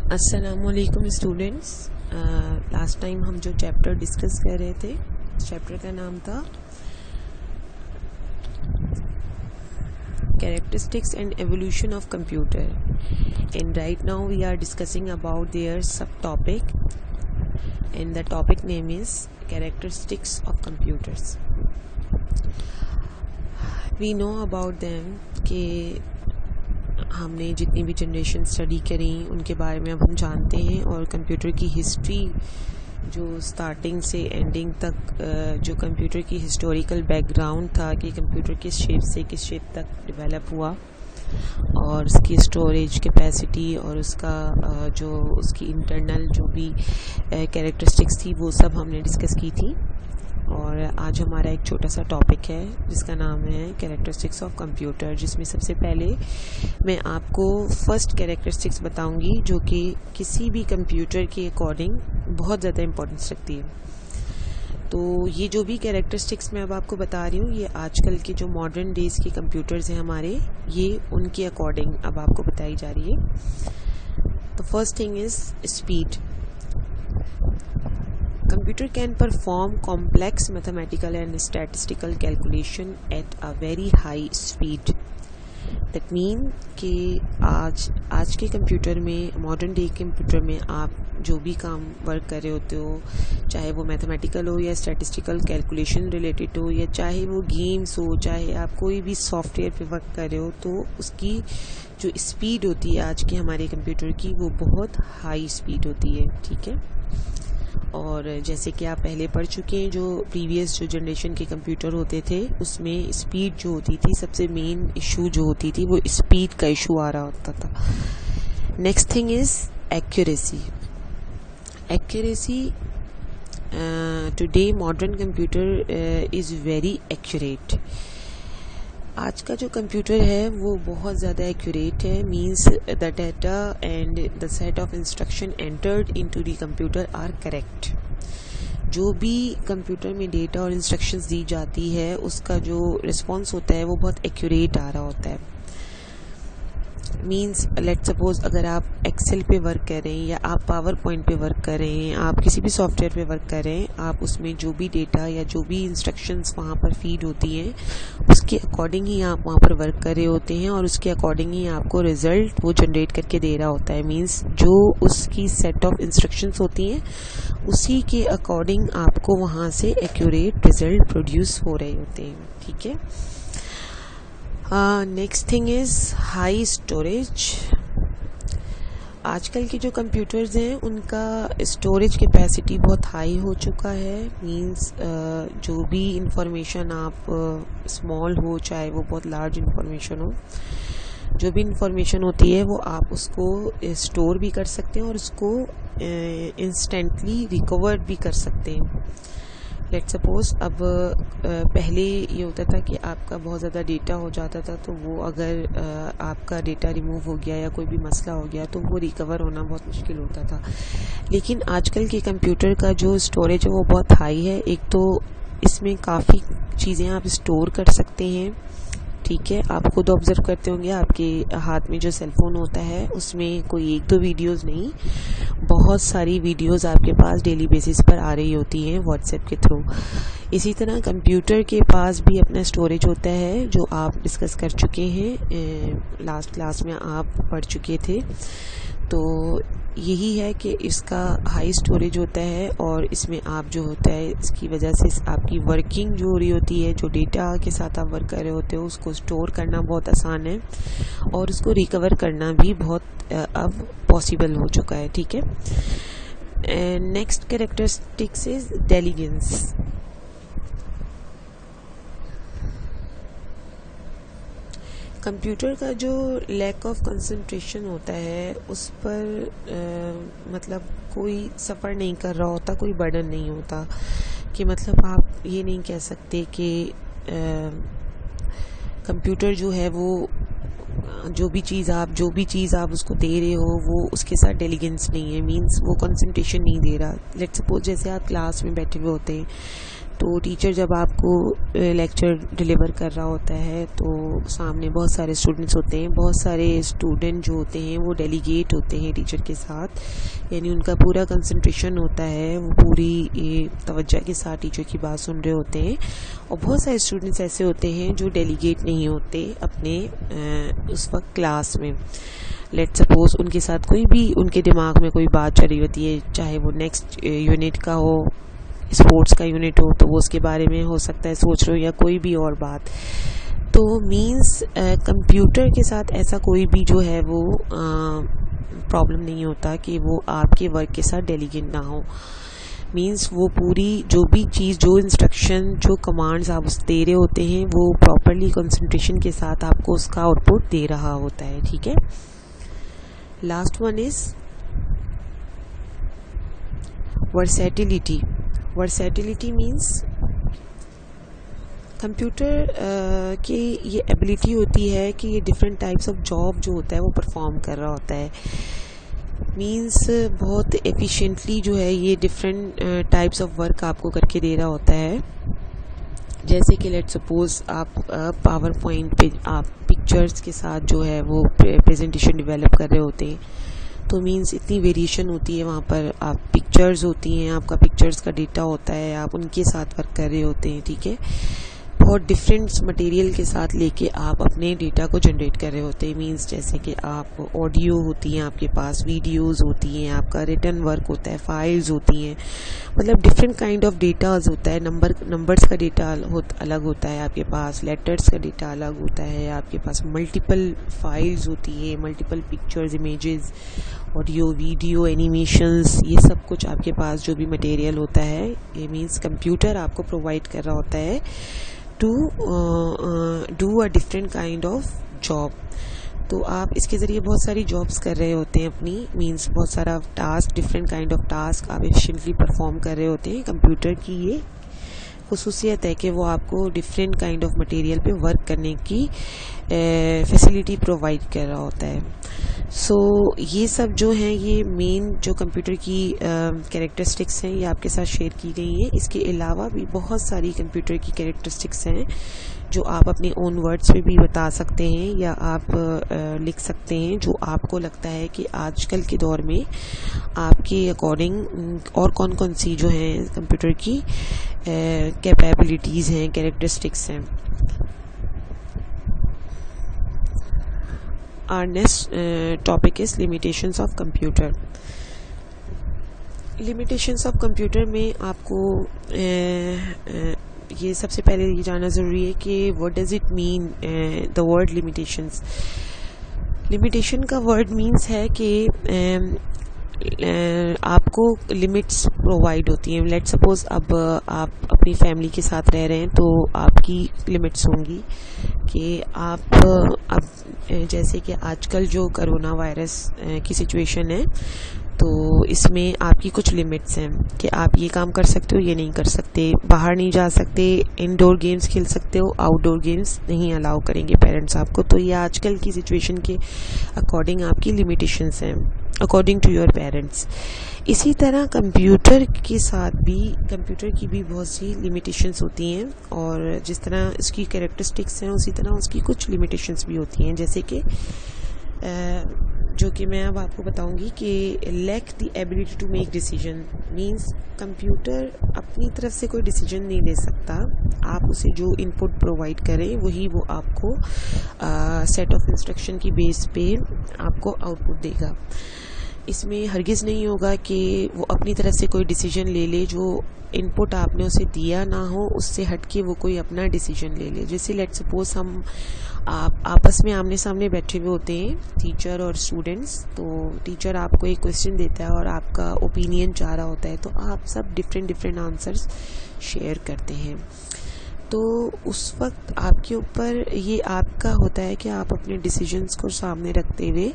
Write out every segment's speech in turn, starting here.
अस्सलामुअलैकुम students. Last time हम जो चैप्टर डिस्कस कर रहे थे, चैप्टर का नाम था characteristics and evolution of computer, and right now we are discussing about their sub topic, and the topic name is characteristics of computers. We know about them कि हमने जितनी भी जनरेशन स्टडी करी उनके बारे में अब हम जानते हैं, और कंप्यूटर की हिस्ट्री जो स्टार्टिंग से एंडिंग तक जो कंप्यूटर की हिस्टोरिकल बैकग्राउंड था कि कंप्यूटर किस शेप से किस शेप तक डेवलप हुआ, और उसकी स्टोरेज कैपेसिटी और उसका जो उसकी इंटरनल जो भी कैरेक्टरिस्टिक्स थी वो सब हमने डिस्कस की थी। और आज हमारा एक छोटा सा टॉपिक है जिसका नाम है कैरेक्टरिस्टिक्स ऑफ कंप्यूटर, जिसमें सबसे पहले मैं आपको फर्स्ट कैरेक्टरिस्टिक्स बताऊंगी जो कि किसी भी कंप्यूटर के अकॉर्डिंग बहुत ज़्यादा इम्पोर्टेंस रखती है। तो ये जो भी कैरेक्टरिस्टिक्स मैं अब आपको बता रही हूँ, ये आजकल के जो मॉडर्न डेज़ के कंप्यूटर्स हैं हमारे, ये उनके अकॉर्डिंग अब आपको बताई जा रही है। तो first thing is speed. Computer can perform complex mathematical and statistical calculation at a very high speed. That mean कि आज के कंप्यूटर में, मॉडर्न डे के कंप्यूटर में आप जो भी काम वर्क कर रहे होते हो, चाहे वो मैथमेटिकल हो या स्टैटिस्टिकल कैलकुलेशन रिलेटेड हो, या चाहे वो गेम्स हो, चाहे आप कोई भी सॉफ्टवेयर पे वर्क कर रहे हो, तो उसकी जो स्पीड होती है आज के हमारे कंप्यूटर की वो बहुत हाई स्पीड होती है। ठीक है, और जैसे कि आप पहले पढ़ चुके हैं, जो प्रीवियस जो जनरेशन के कंप्यूटर होते थे उसमें स्पीड जो होती थी, सबसे मेन इशू जो होती थी वो स्पीड का इशू आ रहा होता था। Next thing is accuracy. Accuracy today modern computer is very accurate. आज का जो कंप्यूटर है वो बहुत ज़्यादा एक्यूरेट है, means the data and the set of instruction entered into the computer are correct. जो भी कंप्यूटर में डेटा और इंस्ट्रक्शंस दी जाती है उसका जो रिस्पॉन्स होता है वो बहुत एक्यूरेट आ रहा होता है। मींस लेट सपोज अगर आप एक्सेल पे वर्क कर रहे हैं या आप पावर पॉइंट पे वर्क कर रहे हैं, आप किसी भी सॉफ्टवेयर पे वर्क कर रहे हैं, आप उसमें जो भी डेटा या जो भी इंस्ट्रक्शंस वहाँ पर फीड होती हैं उसके अकॉर्डिंग ही आप वहाँ पर वर्क कर रहे होते हैं, और उसके अकॉर्डिंग ही आपको रिजल्ट वो जनरेट करके दे रहा होता है। मींस जो उसकी सेट ऑफ इंस्ट्रक्शंस होती हैं उसी के अकॉर्डिंग आपको वहाँ से एक्यूरेट रिजल्ट प्रोड्यूस हो रहे होते हैं। ठीक है, next thing is high storage. आजकल के जो कंप्यूटर्स हैं उनका स्टोरेज कैपेसिटी बहुत हाई हो चुका है। मींस जो भी इंफॉर्मेशन आप स्मॉल हो चाहे वो बहुत लार्ज इंफॉर्मेशन हो, जो भी इंफॉर्मेशन होती है वो आप उसको स्टोर भी कर सकते हैं और उसको इंस्टेंटली रिकवर भी कर सकते हैं। लेट सपोज अब पहले ये होता था कि आपका बहुत ज़्यादा डेटा हो जाता था, तो वो अगर आपका डेटा रिमूव हो गया या कोई भी मसला हो गया तो वो रिकवर होना बहुत मुश्किल होता था। लेकिन आजकल के कंप्यूटर का जो स्टोरेज है वो बहुत हाई है। एक तो इसमें काफ़ी चीज़ें आप स्टोर कर सकते हैं। ठीक है, आप खुद ऑब्जर्व करते होंगे आपके हाथ में जो सेलफोन होता है उसमें कोई एक दो वीडियोस नहीं, बहुत सारी वीडियोस आपके पास डेली बेसिस पर आ रही होती हैं व्हाट्सएप के थ्रू। इसी तरह कंप्यूटर के पास भी अपना स्टोरेज होता है जो आप डिस्कस कर चुके हैं, लास्ट क्लास में आप पढ़ चुके थे। तो यही है कि इसका हाई स्टोरेज होता है, और इसमें आप जो होता है इसकी वजह से आपकी वर्किंग जो हो रही होती है, जो डेटा के साथ आप वर्क कर रहे होते हो उसको स्टोर करना बहुत आसान है, और उसको रिकवर करना भी बहुत अब पॉसिबल हो चुका है। ठीक है, next characteristics is intelligence. Computer का जो लैक ऑफ कंसंट्रेशन होता है उस पर मतलब कोई सफ़र नहीं कर रहा होता, कोई बर्डन नहीं होता, कि मतलब आप ये नहीं कह सकते कि कंप्यूटर जो है वो जो भी चीज़ आप उसको दे रहे हो वो उसके साथ डेलीगेंस नहीं है, मींस वो कंसंट्रेशन नहीं दे रहा। लेट्स सपोज जैसे आप क्लास में बैठे हुए होते हैं तो टीचर जब आपको लेक्चर डिलीवर कर रहा होता है तो सामने बहुत सारे स्टूडेंट्स होते हैं। बहुत सारे स्टूडेंट जो होते हैं वो डेलीगेट होते हैं टीचर के साथ, यानी उनका पूरा कंसंट्रेशन होता है, वो पूरी तवज्जो के साथ टीचर की बात सुन रहे होते हैं। और बहुत सारे स्टूडेंट्स ऐसे होते हैं जो डेलीगेट नहीं होते अपने उस वक्त क्लास में। लेट सपोज उनके साथ कोई भी उनके दिमाग में कोई बात चल रही होती है, चाहे वो नेक्स्ट यूनिट का हो, स्पोर्ट्स का यूनिट हो, तो वो उसके बारे में हो सकता है सोच रहे हो, या कोई भी और बात। तो मींस कंप्यूटर के साथ ऐसा कोई भी जो है वो प्रॉब्लम नहीं होता कि वो आपके वर्क के साथ डेलीगेट ना हो। मींस वो पूरी जो भी चीज़, जो इंस्ट्रक्शन, जो कमांड्स आप दे रहे होते हैं वो प्रॉपरली कंसंट्रेशन के साथ आपको उसका आउटपुट दे रहा होता है। ठीक है। Last one is versatility. Versatility means computer की ये एबिलिटी होती है कि ये डिफरेंट टाइप्स ऑफ जॉब जो होता है वो परफॉर्म कर रहा होता है। मीन्स बहुत एफिशिएंटली जो है ये डिफरेंट टाइप्स ऑफ वर्क आपको करके दे रहा होता है। जैसे कि लेट सपोज आप पावर पॉइंट पे आप पिक्चर्स के साथ जो है वो प्रेजेंटेशन डेवलप कर रहे होते हैं, तो मींस इतनी वेरिएशन होती है वहाँ पर। आप पिक्चर्स होती हैं, आपका पिक्चर्स का डेटा होता है, आप उनके साथ वर्क कर रहे होते हैं। ठीक है। बहुत डिफरेंट मटेरियल के साथ लेके आप अपने डेटा को जनरेट कर रहे होते हैं। मींस जैसे कि आप ऑडियो होती हैं आपके पास, वीडियोस होती हैं, आपका रिटन वर्क होता है, फाइल्स होती हैं, मतलब डिफरेंट काइंड ऑफ डेटाज होता है। नंबर्स का डेटा अलग होता है आपके पास, लेटर्स का डेटा अलग होता है आपके पास, मल्टीपल फाइल्स होती हैं, multiple pictures, images, audio, video, animations, ये सब कुछ आपके पास जो भी मटेरियल होता है, ये मीन्स कंप्यूटर आपको प्रोवाइड कर रहा होता है to do a different kind of job. तो आप इसके ज़रिए बहुत सारी जॉब्स कर रहे होते हैं अपनी, मींस बहुत सारा task, different kind of task आप एफिशिएंटली परफॉर्म कर रहे होते हैं। कंप्यूटर की ये खुसूसियत है कि वो आपको डिफरेंट काइंड ऑफ मटेरियल पे वर्क करने की फैसिलिटी प्रोवाइड कर रहा होता है। सो ये सब जो हैं ये मेन जो कंप्यूटर की कैरेक्टरिस्टिक्स हैं ये आपके साथ शेयर की गई हैं। इसके अलावा भी बहुत सारी कंप्यूटर की कैरेक्टरिस्टिक्स हैं जो आप अपने ओन वर्ड्स में भी बता सकते हैं या आप लिख सकते हैं, जो आपको लगता है कि आजकल के दौर में आपके अकॉर्डिंग और कौन कौन सी जो हैं कंप्यूटर की कैपेबिलिटीज़ हैं, कैरेक्टरिस्टिक्स हैं। Our next topic is limitations of computer. Limitations of computer में आपको ये सबसे पहले ये जानना ज़रूरी है कि what does it mean the word limitations. Limitation का वर्ड मीन्स है कि आपको लिमिट्स प्रोवाइड होती हैं। लेट सपोज अब आप अपनी फैमिली के साथ रह रहे हैं तो आपकी लिमिट्स होंगी कि आप अब जैसे कि आजकल जो कोरोना वायरस की सिचुएशन है तो इसमें आपकी कुछ लिमिट्स हैं कि आप ये काम कर सकते हो, ये नहीं कर सकते, बाहर नहीं जा सकते, इंडोर गेम्स खेल सकते हो, आउटडोर गेम्स नहीं अलाउ करेंगे पेरेंट्स आपको। तो ये आजकल की सिचुएशन के अकॉर्डिंग आपकी लिमिटेशंस हैं अकॉर्डिंग टू योर पेरेंट्स। इसी तरह कंप्यूटर के साथ भी, कंप्यूटर की भी बहुत सी लिमिटेशंस होती हैं और जिस तरह इसकी कैरेक्टरिस्टिक्स हैं उसी तरह उसकी कुछ लिमिटेशंस भी होती हैं। जैसे कि जो कि मैं अब आपको बताऊंगी कि lack the ability to make decision means computer अपनी तरफ से कोई डिसीजन नहीं ले सकता। आप उसे जो इनपुट प्रोवाइड करें वही वो आपको सेट ऑफ इंस्ट्रक्शन की बेस पे आपको आउटपुट देगा। इसमें हरगिज़ नहीं होगा कि वो अपनी तरफ से कोई डिसीजन ले ले, जो इनपुट आपने उसे दिया ना हो उससे हट के वो कोई अपना डिसीजन ले ले। जैसे लेट सपोज हम आप आपस में आमने सामने बैठे हुए होते हैं टीचर और स्टूडेंट्स, तो टीचर आपको एक क्वेश्चन देता है और आपका ओपिनियन चाह रहा होता है, तो आप सब डिफरेंट आंसर्स शेयर करते हैं। तो उस वक्त आपके ऊपर ये आपका होता है कि आप अपने डिसीजंस को सामने रखते हुए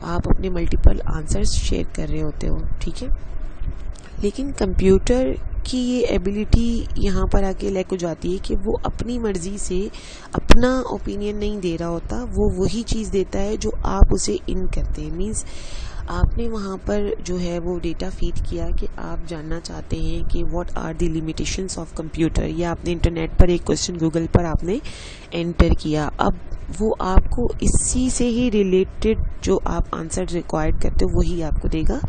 आप अपने मल्टीपल आंसर्स शेयर कर रहे होते हो। ठीक है। लेकिन कंप्यूटर की ये एबिलिटी यहाँ पर आके लैक हो जाती है कि वो अपनी मर्ज़ी से अपना ओपिनियन नहीं दे रहा होता, वो वही चीज़ देता है जो आप उसे इन करते हैं। मीन्स आपने वहाँ पर जो है वो डेटा फीड किया कि आप जानना चाहते हैं कि what are the limitations of computer, या आपने इंटरनेट पर एक क्वेश्चन गूगल पर आपने एंटर किया। अब वो आपको इसी से ही रिलेटेड जो आप आंसर रिक्वायर्ड करते हो वही आपको देगा,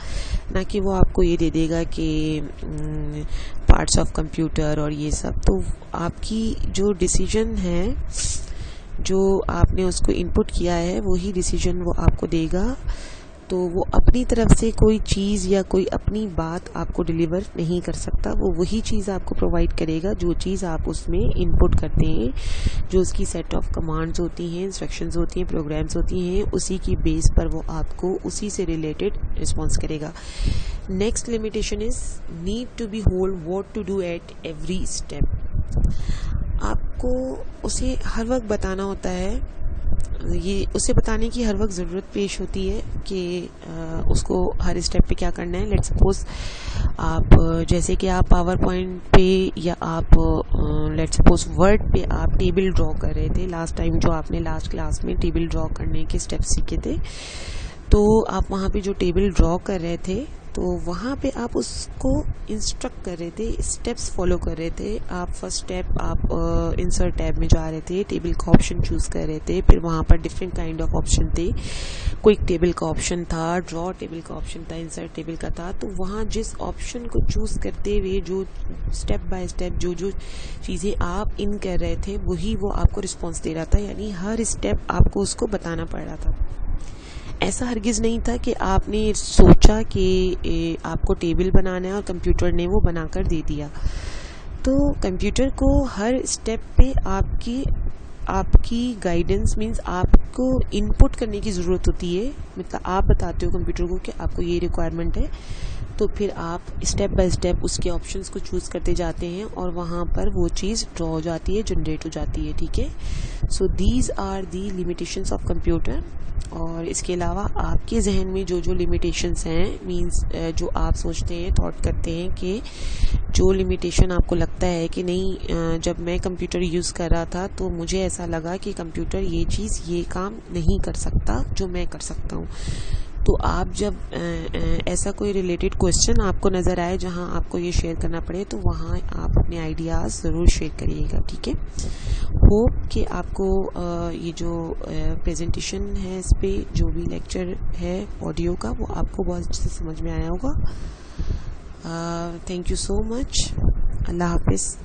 ना कि वो आपको ये दे देगा कि पार्ट्स ऑफ कंप्यूटर और ये सब। तो आपकी जो डिसीजन है, जो आपने उसको इनपुट किया है, वही डिसीजन वो आपको देगा। तो वो अपनी तरफ से कोई चीज़ या कोई अपनी बात आपको डिलीवर नहीं कर सकता। वो वही चीज़ आपको प्रोवाइड करेगा जो चीज़ आप उसमें इनपुट करते हैं, जो उसकी सेट ऑफ कमांड्स होती हैं, इंस्ट्रक्शंस होती हैं, प्रोग्राम्स होती हैं, उसी की बेस पर वो आपको उसी से रिलेटेड रिस्पॉन्स करेगा। Next limitation is need to be hold what to do at every step. आपको उसे हर वक्त बताना होता है, ये उसे बताने की हर वक्त ज़रूरत पेश होती है कि उसको हर स्टेप पे क्या करना है। लेट्स सपोज आप जैसे कि आप पावर पॉइंट पे या आप लेट्स सपोज वर्ड पे आप टेबल ड्रॉ कर रहे थे लास्ट टाइम, जो आपने लास्ट क्लास में टेबल ड्रॉ करने के स्टेप्स सीखे थे। तो आप वहाँ पे जो टेबल ड्रॉ कर रहे थे, तो वहाँ पे आप उसको इंस्ट्रक्ट कर रहे थे, स्टेप्स फॉलो कर रहे थे। आप फर्स्ट स्टेप आप इंसर्ट टैब में जा रहे थे, टेबल का ऑप्शन चूज़ कर रहे थे, फिर वहाँ पर डिफरेंट काइंड ऑफ ऑप्शन थे। क्विक टेबल का ऑप्शन था, ड्रॉ टेबल का ऑप्शन था, इंसर्ट टेबल का था। तो वहाँ जिस ऑप्शन को चूज़ करते हुए जो स्टेप बाय स्टेप जो चीज़ें आप इन कर रहे थे, वही वो आपको रिस्पॉन्स दे रहा था। यानी हर स्टेप आपको उसको बताना पड़ रहा था। ऐसा हरगिज़ नहीं था कि आपने सोचा कि आपको टेबल बनाना है और कंप्यूटर ने वो बनाकर दे दिया। तो कंप्यूटर को हर स्टेप पे आपकी गाइडेंस मीन्स आपको इनपुट करने की ज़रूरत होती है। मतलब आप बताते हो कंप्यूटर को कि आपको ये रिक्वायरमेंट है, तो फिर आप स्टेप बाय स्टेप उसके ऑप्शंस को चूज़ करते जाते हैं और वहाँ पर वो चीज़ ड्रॉ हो जाती है, जनरेट हो जाती है। ठीक है, so these are the limitations of computer. और इसके अलावा आपके जहन में जो जो लिमिटेशंस हैं, मींस जो आप सोचते हैं, थॉट करते हैं कि जो लिमिटेशन आपको लगता है कि नहीं, जब मैं कंप्यूटर यूज़ कर रहा था तो मुझे ऐसा लगा कि कंप्यूटर ये चीज़ ये काम नहीं कर सकता जो मैं कर सकता हूँ। तो आप जब ऐसा कोई रिलेटेड क्वेश्चन आपको नज़र आए जहां आपको ये शेयर करना पड़े, तो वहां आप अपने आइडियाज़ ज़रूर शेयर करिएगा। ठीक है, होप कि आपको ये जो प्रेजेंटेशन है, इस पे जो भी लेक्चर है ऑडियो का, वो आपको बहुत अच्छे से समझ में आया होगा। Thank you so much. अल्लाह हाफिज़।